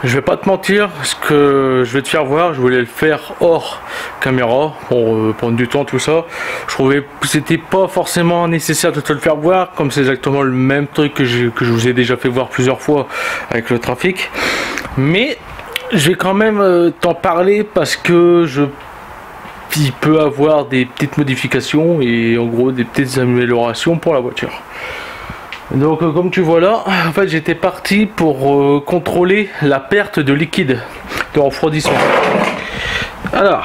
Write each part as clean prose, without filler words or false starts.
Je vais pas te mentir, ce que je vais te faire voir, je voulais le faire hors caméra pour prendre du temps, tout ça. Je trouvais que c'était pas forcément nécessaire de te le faire voir, comme c'est exactement le même truc que je vous ai déjà fait voir plusieurs fois avec le trafic. Mais je vais quand même t'en parler parce que il peut avoir des petites modifications et en gros des petites améliorations pour la voiture. Donc comme tu vois là, en fait j'étais parti pour contrôler la perte de liquide de refroidissement. Alors,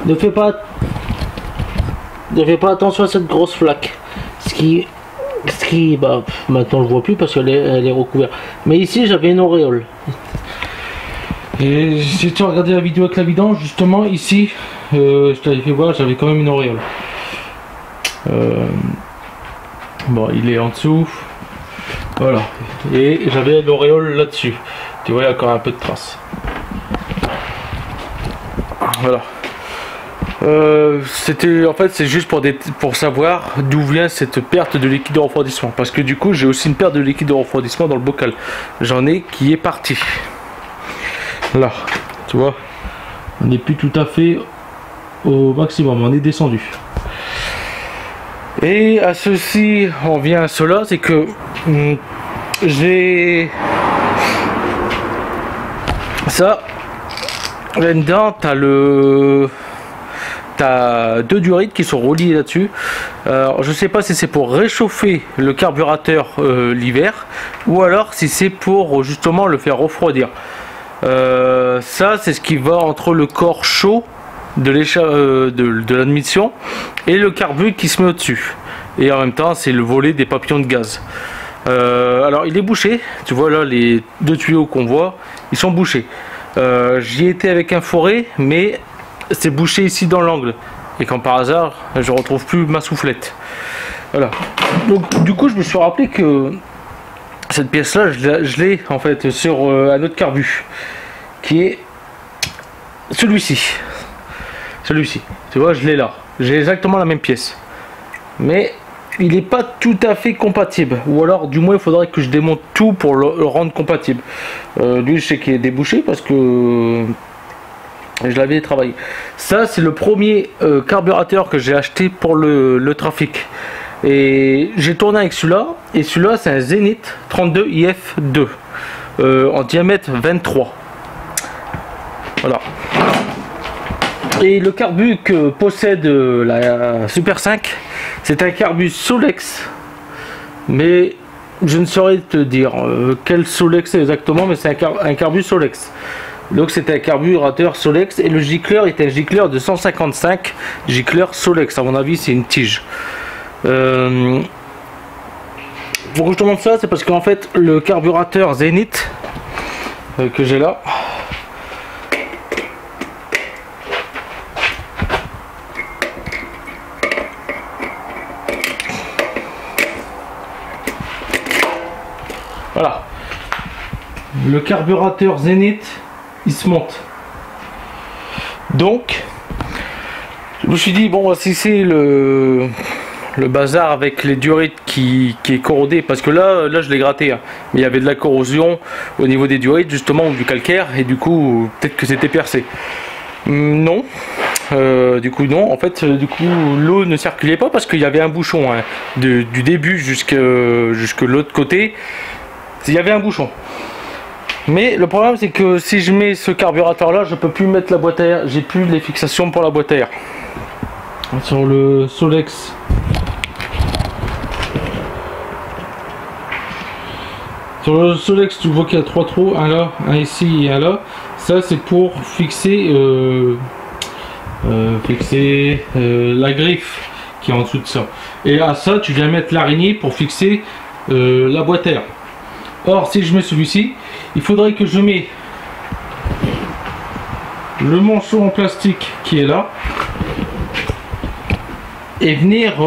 ne fais pas attention à cette grosse flaque. Ce qui maintenant je vois plus parce qu'elle est recouverte. Mais ici j'avais une auréole. Et si tu as regardé la vidéo avec la vidange, justement ici, je t'avais fait voir, j'avais quand même une auréole. Bon, il est en dessous. Voilà. Et j'avais l'auréole là-dessus. Tu vois, il y a encore un peu de traces. Voilà. C'était en fait c'est juste pour savoir d'où vient cette perte de liquide de refroidissement. Parce que du coup j'ai aussi une perte de liquide de refroidissement dans le bocal. J'en ai qui est parti. Là, tu vois, on n'est plus tout à fait au maximum, on est descendu. Et à ceci, on vient à cela, c'est que j'ai ça là-dedans, t'as deux durites qui sont reliées là-dessus. Alors, je sais pas si c'est pour réchauffer le carburateur l'hiver ou alors si c'est pour justement le faire refroidir. Ça c'est ce qui va entre le corps chaud de l'admission et le carbu qui se met au-dessus, et en même temps c'est le volet des papillons de gaz. Alors il est bouché, tu vois là les deux tuyaux qu'on voit ils sont bouchés. J'y étais avec un fourré mais c'est bouché ici dans l'angle, et quand par hasard je retrouve plus ma soufflette. Voilà, donc du coup je me suis rappelé que cette pièce là je l'ai en fait sur un autre carbu qui est celui-ci. Tu vois, je l'ai là, j'ai exactement la même pièce, mais il n'est pas tout à fait compatible, ou alors du moins il faudrait que je démonte tout pour le rendre compatible. Lui je sais qu'il est débouché parce que je l'avais travaillé. Ça c'est le premier carburateur que j'ai acheté pour le trafic, et j'ai tourné avec celui-là, et celui-là c'est un Zenith 32 IF2 en diamètre 23. Voilà. Et le carbu que possède la Super 5, c'est un carbu Solex, mais je ne saurais te dire quel Solex exactement, mais c'est un carbu Solex. Donc c'est un carburateur Solex, et le gicleur est un gicleur de 155, gicleur Solex. À mon avis c'est une tige. Pourquoi je te montre ça, c'est parce qu'en fait le carburateur Zenith que j'ai là, voilà, le carburateur Zenith il se monte. Donc je me suis dit bon, si c'est le bazar avec les durites qui est corrodé, parce que là je l'ai gratté hein, mais il y avait de la corrosion au niveau des durites justement, ou du calcaire, et du coup peut-être que c'était percé. Non, du coup non, en fait du coup l'eau ne circulait pas parce qu'il y avait un bouchon hein, du début jusque l'autre côté, il y avait un bouchon. Mais le problème c'est que si je mets ce carburateur là, je peux plus mettre la boîte à air, j'ai plus les fixations pour la boîte à air. Sur le Solex, tu vois qu'il y a trois trous, un là, un ici et un là. Ça c'est pour fixer la griffe qui est en dessous de ça. Et à ça tu viens mettre l'araignée pour fixer la boîte à air. Or si je mets celui-ci, il faudrait que je mette le manchon en plastique qui est là, et venir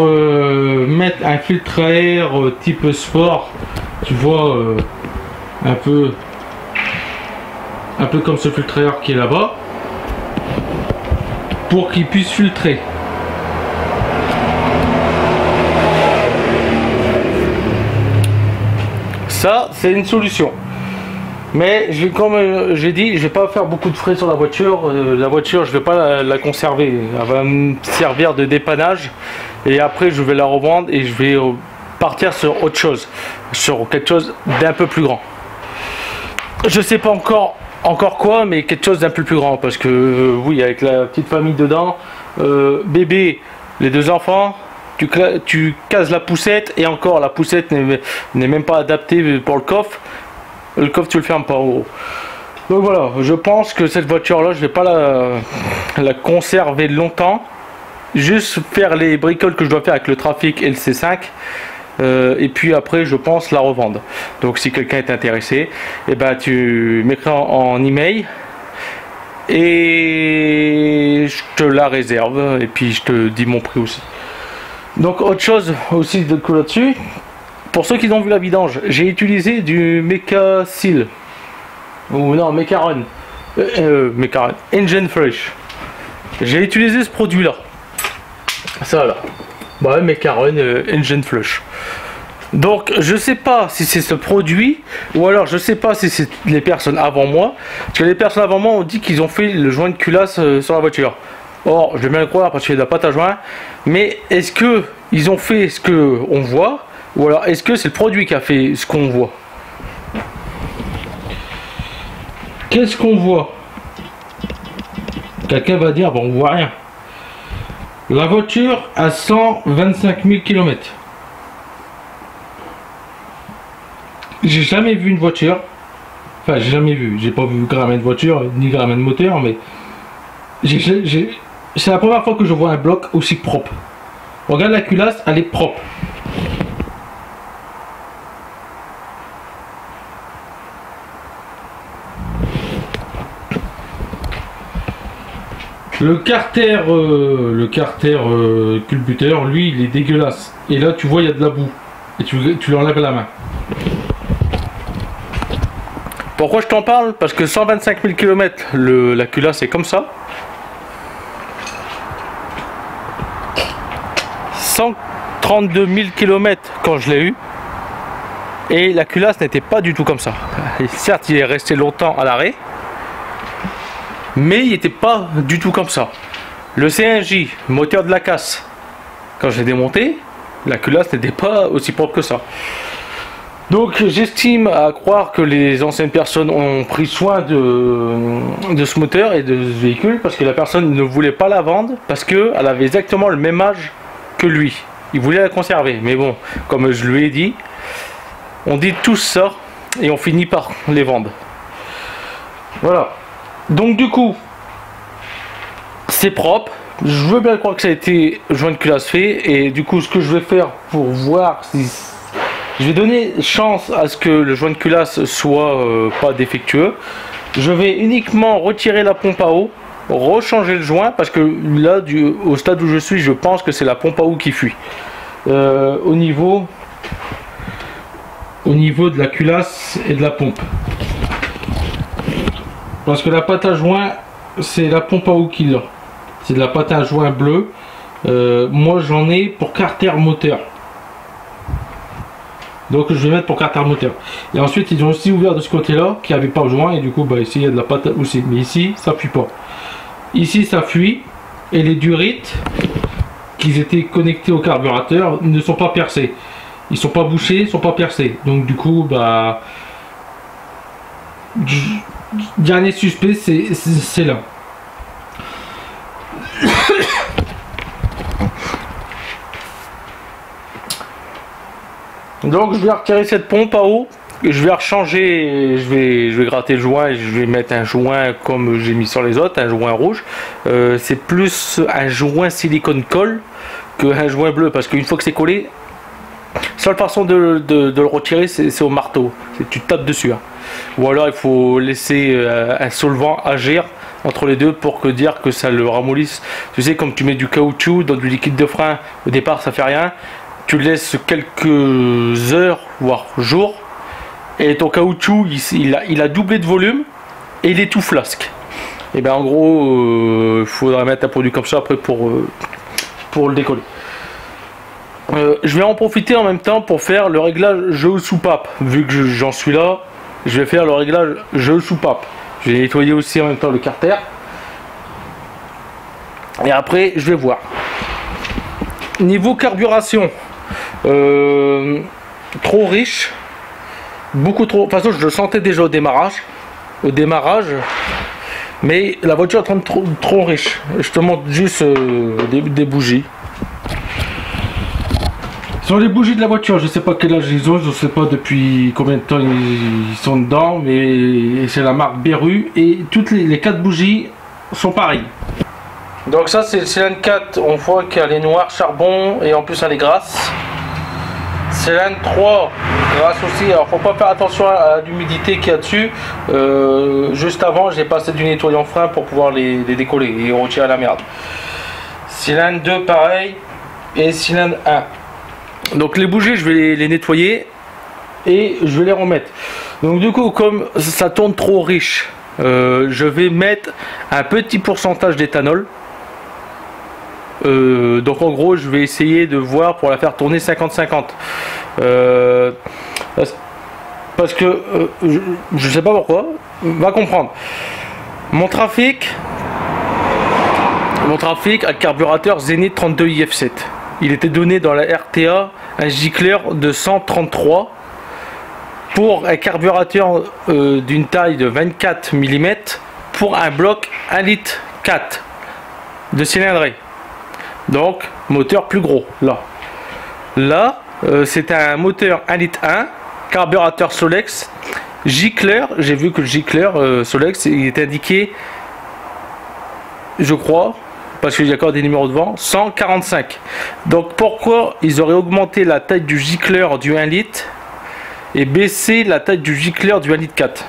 mettre un filtre à air type sport, tu vois, un peu comme ce filtre à air qui est là-bas, pour qu'il puisse filtrer. Ça c'est une solution. Mais comme j'ai dit, je vais pas faire beaucoup de frais sur la voiture. La voiture, je vais pas la conserver. Elle va me servir de dépannage. Et après, je vais la revendre et je vais partir sur autre chose. Sur quelque chose d'un peu plus grand. Je sais pas encore quoi, mais quelque chose d'un peu plus grand. Parce que oui, avec la petite famille dedans, bébé, les 2 enfants, tu casses la poussette. Et encore, la poussette n'est même pas adaptée pour le coffre. Le coffre, tu le fermes pas en gros. Donc voilà, je pense que cette voiture là, je vais pas la conserver longtemps. Juste faire les bricoles que je dois faire avec le Trafic et le C5. Et puis après, je pense la revendre. Donc si quelqu'un est intéressé, et ben tu m'écris en email et je te la réserve. Et puis je te dis mon prix aussi. Donc autre chose aussi de coup là-dessus. Pour ceux qui ont vu la vidange, j'ai utilisé du Mecha Seal. Ou non, Mecharon. Mecharon. Engine Fresh. J'ai utilisé ce produit là. Ça là. Ouais, Mecharon Engine Flush. Donc je sais pas si c'est ce produit ou alors je sais pas si c'est les personnes avant moi. Parce que les personnes avant moi ont dit qu'ils ont fait le joint de culasse sur la voiture. Or, je vais bien le croire parce qu'il y a de la pâte à joint. Mais est-ce que ils ont fait ce que on voit? Ou alors est-ce que c'est le produit qui a fait ce qu'on voit? Qu'est-ce qu'on voit? Quelqu'un va dire, bon, on voit rien. La voiture a 125 000 km. J'ai jamais vu une voiture. Enfin, j'ai jamais vu. J'ai pas vu grammaire de voiture ni grammaire de moteur, mais c'est la première fois que je vois un bloc aussi propre. Regarde la culasse, elle est propre. Le carter culbuteur, lui, il est dégueulasse. Et là, tu vois, il y a de la boue. Et tu l'enlèves à la main. Pourquoi je t'en parle? Parce que 125 000 km, la culasse est comme ça. 132 000 km quand je l'ai eu. Et la culasse n'était pas du tout comme ça. Et certes, il est resté longtemps à l'arrêt. Mais il n'était pas du tout comme ça. Le C1J, moteur de la casse, quand j'ai démonté, la culasse n'était pas aussi propre que ça. Donc j'estime à croire que les anciennes personnes ont pris soin de ce moteur et de ce véhicule parce que la personne ne voulait pas la vendre parce qu'elle avait exactement le même âge que lui. Il voulait la conserver. Mais bon, comme je lui ai dit, on dit tous ça et on finit par les vendre. Voilà. Donc du coup, c'est propre. Je veux bien croire que ça a été joint de culasse fait. Et du coup, ce que je vais faire pour voir si... Je vais donner chance à ce que le joint de culasse soit pas défectueux. Je vais uniquement retirer la pompe à eau, rechanger le joint. Parce que là, au stade où je suis, je pense que c'est la pompe à eau qui fuit. Au niveau de la culasse et de la pompe. Parce que la pâte à joint, c'est la pompe à eau qui l'a. C'est de la pâte à joint bleue. Moi, j'en ai pour carter moteur. Donc, je vais mettre pour carter moteur. Et ensuite, ils ont aussi ouvert de ce côté-là, qui n'avait pas de joint. Et du coup, bah, ici, il y a de la pâte aussi. Mais ici, ça fuit pas. Ici, ça fuit. Et les durites, qui étaient connectés au carburateur, ne sont pas percés. Ils sont pas bouchés, ils sont pas percés. Donc, du coup, bah... Dernier suspect, c'est là. Donc je vais retirer cette pompe à eau. Je vais rechanger, je vais gratter le joint et je vais mettre un joint comme j'ai mis sur les autres, un joint rouge. C'est plus un joint silicone colle qu'un joint bleu parce qu'une fois que c'est collé, seule façon de le retirer, c'est au marteau. Tu tapes dessus. Hein. Ou alors il faut laisser un solvant agir entre les deux pour dire que ça le ramollisse. Tu sais, comme tu mets du caoutchouc dans du liquide de frein, au départ ça fait rien. Tu laisses quelques heures, voire jours, et ton caoutchouc il a doublé de volume et il est tout flasque. Et bien en gros, il faudra mettre un produit comme ça après pour le décoller. Je vais en profiter en même temps pour faire le réglage jeu soupape. Vu que j'en suis là, je vais faire le réglage jeu soupape. Je vais nettoyer aussi en même temps le carter. Et après, je vais voir. Niveau carburation, trop riche. Beaucoup trop. De toute façon, je le sentais déjà au démarrage. Mais la voiture est en train de trop riche. Je te montre juste des bougies. Sur les bougies de la voiture, je sais pas quel âge ils ont, je sais pas depuis combien de temps ils sont dedans, mais c'est la marque Beru et toutes les 4 bougies sont pareilles. Donc ça c'est le cylindre 4, on voit qu'elle est noire, charbon et en plus elle est grasse. Cylindre 3, grasse aussi, alors faut pas faire attention à l'humidité qu'il y a dessus. Juste avant j'ai passé du nettoyant frein pour pouvoir les décoller et retirer la merde. Cylindre 2 pareil et cylindre 1. Donc les bougies je vais les nettoyer et je vais les remettre. Donc du coup comme ça tourne trop riche, je vais mettre un petit pourcentage d'éthanol. Donc en gros je vais essayer de voir pour la faire tourner 50-50. Parce que je sais pas pourquoi, va comprendre. Mon trafic a le carburateur Zenith 32 IF7. Il était donné dans la RTA un gicleur de 133 pour un carburateur d'une taille de 24 mm pour un bloc 1 litre 4 de cylindrée. Donc moteur plus gros là c'est un moteur 1 litre 1 carburateur Solex gicleur. J'ai vu que le gicleur Solex il est indiqué, je crois, parce qu'il y a encore des numéros devant, 145. Donc pourquoi ils auraient augmenté la taille du gicleur du 1 litre et baissé la taille du gicleur du 1 litre 4?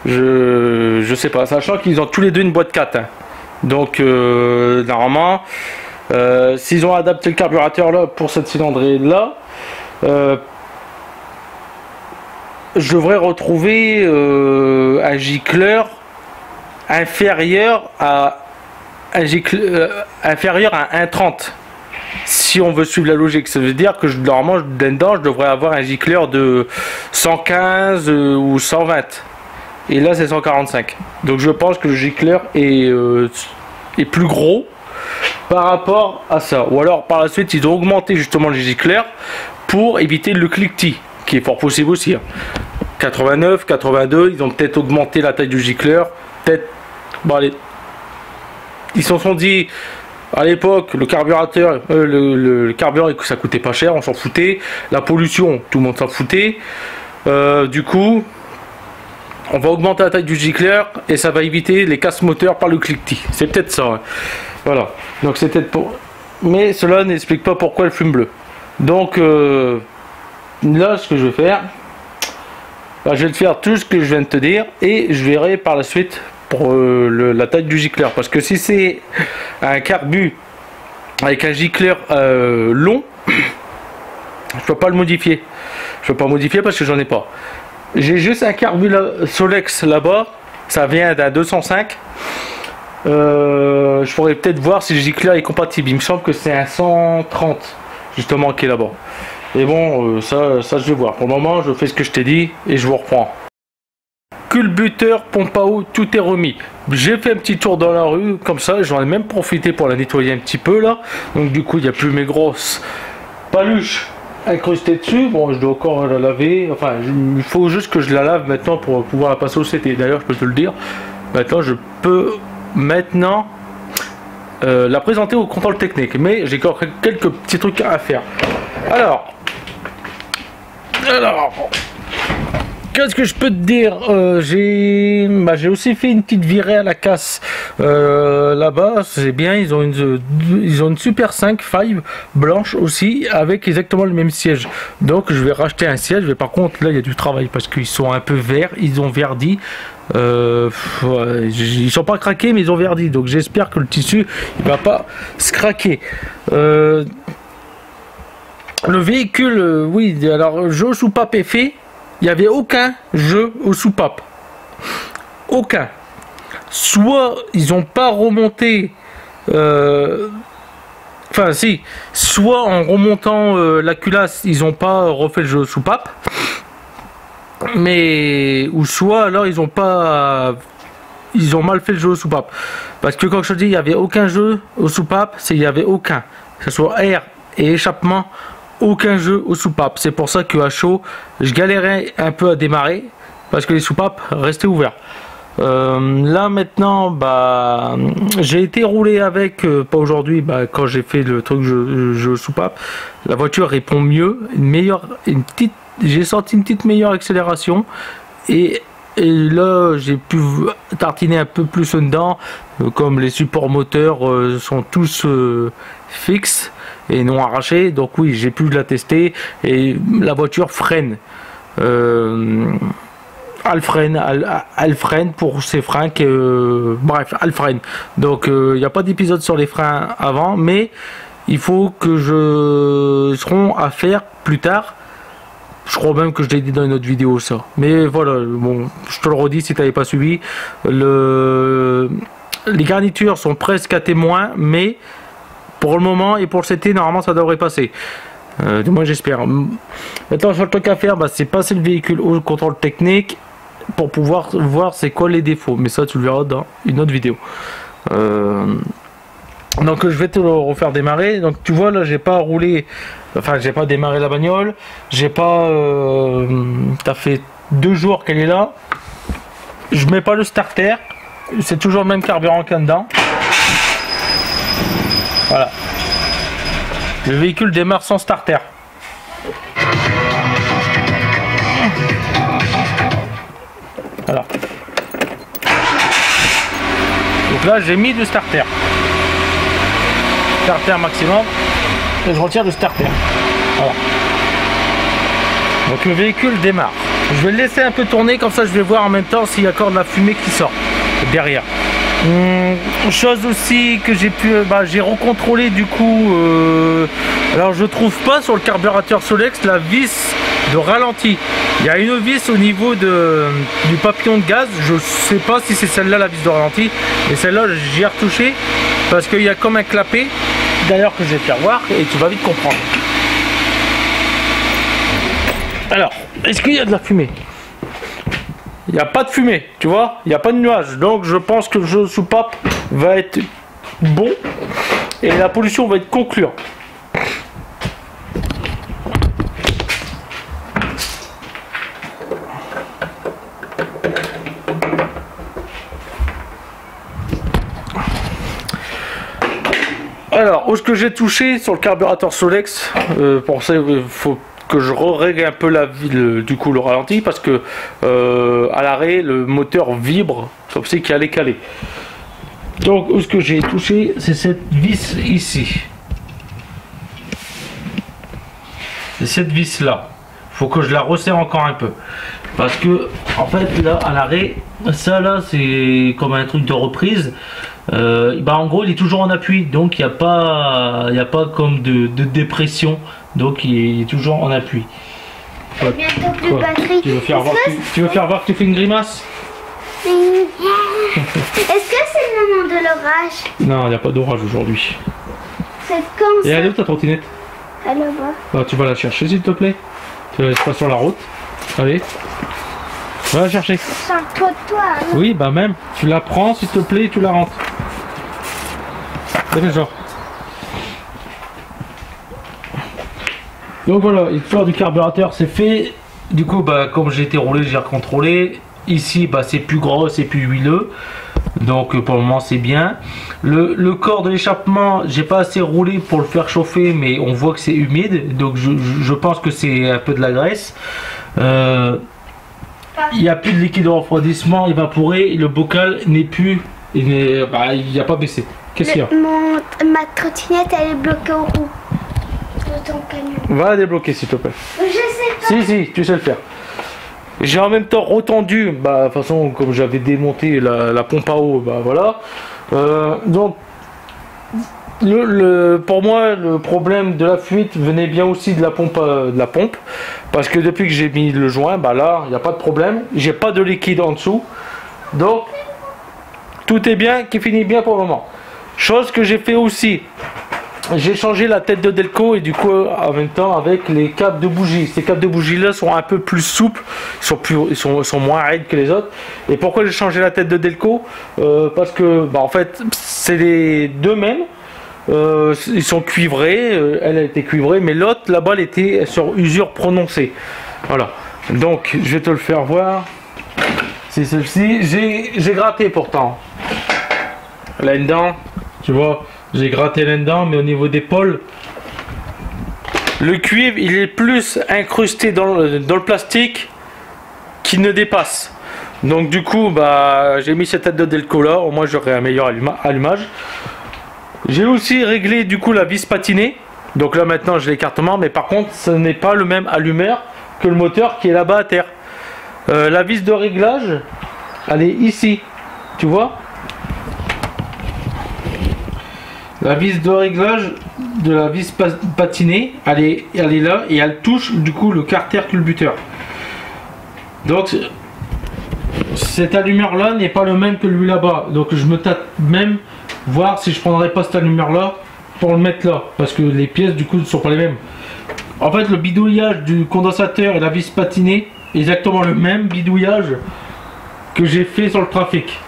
Je sais pas, sachant qu'ils ont tous les deux une boîte 4 hein. Donc normalement s'ils ont adapté le carburateur là pour cette cylindrée là, je devrais retrouver un gicleur inférieur à 1,30 si on veut suivre la logique. Ça veut dire que normalement dedans je devrais avoir un gicleur de 115 ou 120 et là c'est 145. Donc je pense que le gicleur est plus gros par rapport à ça, ou alors par la suite ils ont augmenté justement les gicleurs pour éviter le cliquetis qui est fort possible aussi hein. 89, 82, ils ont peut-être augmenté la taille du gicleur, peut-être. Bon, allez. Ils se sont dit à l'époque le carburateur, le carburant ça coûtait pas cher, on s'en foutait. La pollution, tout le monde s'en foutait. Du coup, on va augmenter la taille du gicleur et ça va éviter les casse moteurs par le cliquetis. C'est peut-être ça. Hein. Voilà. Donc c'est peut-être pour. Mais cela n'explique pas pourquoi elle fume bleu. Donc là, ce que je vais faire, bah, je vais te faire tout ce que je viens de te dire et je verrai par la suite pour la taille du gicleur, parce que si c'est un carbu avec un gicleur long, je peux pas le modifier. Je peux pas modifier parce que j'en ai pas. J'ai juste un carbu Solex là-bas, ça vient d'un 205. Je pourrais peut-être voir si le gicleur est compatible. Il me semble que c'est un 130 justement qui est là-bas. Et bon, ça je vais voir. Pour le moment, je fais ce que je t'ai dit et je vous reprends. Culbuteur, pompe à eau, tout est remis. J'ai fait un petit tour dans la rue, comme ça, j'en ai même profité pour la nettoyer un petit peu là. Donc du coup, il n'y a plus mes grosses paluches incrustées dessus. Bon, je dois encore la laver. Enfin, il faut juste que je la lave maintenant pour pouvoir la passer au CT. D'ailleurs, je peux te le dire. Maintenant, je peux la présenter au contrôle technique. Mais j'ai encore quelques petits trucs à faire. Alors. Qu'est-ce que je peux te dire, j'ai aussi fait une petite virée à la casse là-bas, c'est bien, ils ont une Super 5 blanche aussi, avec exactement le même siège. Donc je vais racheter un siège, mais par contre là il y a du travail, parce qu'ils sont un peu verts, ils ont verdi. Ils sont pas craqués, mais ils ont verdi, donc j'espère que le tissu il va pas se craquer. Le véhicule, oui, alors jeu soupape est fait. Il n'y avait aucun jeu aux soupapes. Aucun. Soit ils n'ont pas remonté. Enfin, si. Soit en remontant la culasse, ils n'ont pas refait le jeu aux soupapes. Mais ou soit alors ils ont mal fait le jeu aux soupapes. Parce que quand je te dis il n'y avait aucun jeu aux soupapes, c'est il n'y avait aucun. Que ce soit air et échappement, aucun jeu aux soupapes. C'est pour ça que à chaud, je galérais un peu à démarrer. Parce que les soupapes restaient ouverts. Là maintenant, bah, j'ai été roulé avec, pas aujourd'hui, bah, quand j'ai fait le truc jeu soupape, la voiture répond mieux, j'ai senti une petite meilleure accélération et là j'ai pu tartiner un peu plus dedans, comme les supports moteurs sont tous fixes et non arrachés, donc oui j'ai pu la tester et la voiture freine. Elle freine pour ses freins bref, elle freine. Donc il n'y a pas d'épisode sur les freins avant, mais il faut que je seront à faire plus tard. Je crois même que je l'ai dit dans une autre vidéo ça. Mais voilà, bon, je te le redis si tu n'avais pas suivi. Les garnitures sont presque à témoin, mais pour le moment et pour le CT, normalement ça devrait passer. Du moins j'espère. Maintenant, sur le truc à faire, bah, c'est passer le véhicule au contrôle technique pour pouvoir voir c'est quoi les défauts. Mais ça, tu le verras dans une autre vidéo. Donc, je vais te le refaire démarrer. Donc, tu vois, là, j'ai pas roulé. Enfin, j'ai pas démarré la bagnole. J'ai pas. Ça fait 2 jours qu'elle est là. Je mets pas le starter. C'est toujours le même carburant qu'il y a dedans. Voilà. Le véhicule démarre sans starter. Voilà. Donc là j'ai mis du starter. Starter maximum. Et je retire le starter. Voilà. Donc le véhicule démarre. Je vais le laisser un peu tourner, comme ça je vais voir en même temps s'il y a encore de la fumée qui sort derrière. Chose aussi que j'ai pu, j'ai recontrôlé du coup. Alors je trouve pas sur le carburateur Solex la vis de ralenti. Il y a une vis au niveau du papillon de gaz. Je sais pas si c'est celle-là la vis de ralenti. Et celle-là j'y ai retouché parce qu'il y a comme un clapet. D'ailleurs que je vais te faire voir et tu vas vite comprendre. Alors, est-ce qu'il y a de la fumée? Il n'y a pas de fumée, tu vois, il n'y a pas de nuages. Donc je pense que le jeu soupape va être bon et la pollution va être concluante. Alors, où est-ce que j'ai touché sur le carburateur Solex, pour ça il faut que je règle un peu du coup le ralenti parce que à l'arrêt le moteur vibre comme c'est qu'il allait caler. Donc où ce que j'ai touché, c'est cette vis ici. C'est cette vis là. Faut que je la resserre encore un peu parce que en fait là à l'arrêt, ça là c'est comme un truc de reprise. En gros il est toujours en appui, donc il n'y a pas comme de dépression, donc il est toujours en appui. Bientôt plus de batterie. Tu veux faire voir que tu fais une grimace? Est-ce que c'est le moment de l'orage? Non, il n'y a pas d'orage aujourd'hui. C'est quand ça? Et elle est où ta trottinette? Elle va. Tu vas la chercher s'il te plaît. Tu la laisses pas sur la route. Allez. Va la chercher. C'est un peu de toi. Hein? Oui, même. Tu la prends s'il te plaît et tu la rentres. C'est le genre. Donc voilà, l'histoire du carburateur c'est fait. Du coup, comme j'ai été roulé, j'ai recontrôlé. Ici, c'est plus gros, c'est plus huileux. Donc pour le moment c'est bien. Le corps de l'échappement, j'ai pas assez roulé pour le faire chauffer, mais on voit que c'est humide. Donc je pense que c'est un peu de la graisse. Il n'y a plus de liquide de refroidissement évaporé. Le bocal n'est plus. Il n'a pas baissé. Qu'est-ce qu'il y a? Ma trottinette elle est bloquée au roue de ton camion. Va la débloquer s'il te plaît. Je sais pas. Si, tu sais le faire. J'ai en même temps retendu, de toute façon comme j'avais démonté la pompe à eau, voilà. Donc pour moi le problème de la fuite venait bien aussi de la pompe, parce que depuis que j'ai mis le joint, là il n'y a pas de problème, j'ai pas de liquide en dessous, donc tout est bien, qui finit bien pour le moment. Chose que j'ai fait aussi, j'ai changé la tête de Delco et du coup en même temps avec les câbles de bougie. Ces câbles de bougie là sont un peu plus souples, ils sont moins raides que les autres. Et pourquoi j'ai changé la tête de Delco? Parce que en fait c'est les deux mêmes. Ils sont cuivrés, elle a été cuivrée, mais l'autre là-bas elle était sur usure prononcée. Voilà. Donc je vais te le faire voir. C'est celle-ci. J'ai gratté pourtant là-dedans. Tu vois, j'ai gratté là-dedans, mais au niveau des pôles, le cuivre il est plus incrusté dans le plastique qu'il ne dépasse. Donc du coup, j'ai mis cette tête de Delco là. Au moins j'aurai un meilleur allumage. J'ai aussi réglé du coup la vis patinée. Donc là maintenant j'ai l'écartement, mais par contre ce n'est pas le même allumeur que le moteur qui est là-bas à terre. La vis de réglage, elle est ici, tu vois. La vis de réglage de la vis patinée, elle est là et elle touche du coup le carter culbuteur. Donc cet allumeur là n'est pas le même que lui là-bas. Donc je me tâte même voir si je prendrais pas cet allumeur là pour le mettre là, parce que les pièces du coup ne sont pas les mêmes. En fait le bidouillage du condensateur et la vis patinée est exactement le même bidouillage que j'ai fait sur le trafic.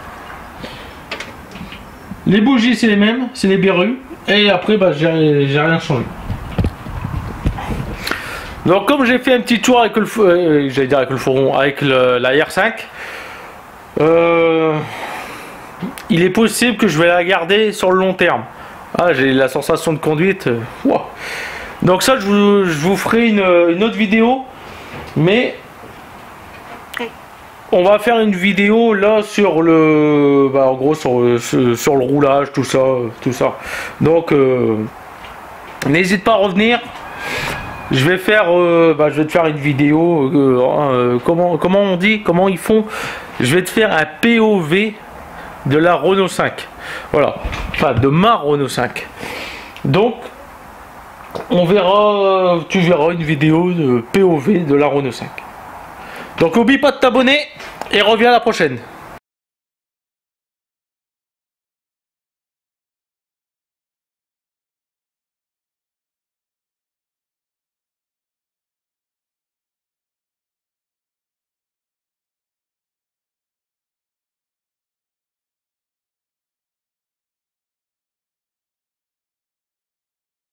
Les bougies c'est les mêmes, c'est les berrues, et après j'ai rien changé. Donc comme j'ai fait un petit tour avec le j'allais dire avec le fourron, avec la R5, il est possible que je vais la garder sur le long terme. J'ai la sensation de conduite. Wow. Donc ça je vous ferai une autre vidéo, mais on va faire une vidéo là sur le en gros sur le roulage, tout ça. Donc n'hésite pas à revenir. Je vais faire je vais te faire une vidéo comment on dit, comment ils font. Je vais te faire un POV de la Renault 5. Voilà, enfin de ma Renault 5. Donc on verra, tu verras une vidéo de POV de la Renault 5. Donc n'oublie pas de t'abonner et reviens à la prochaine.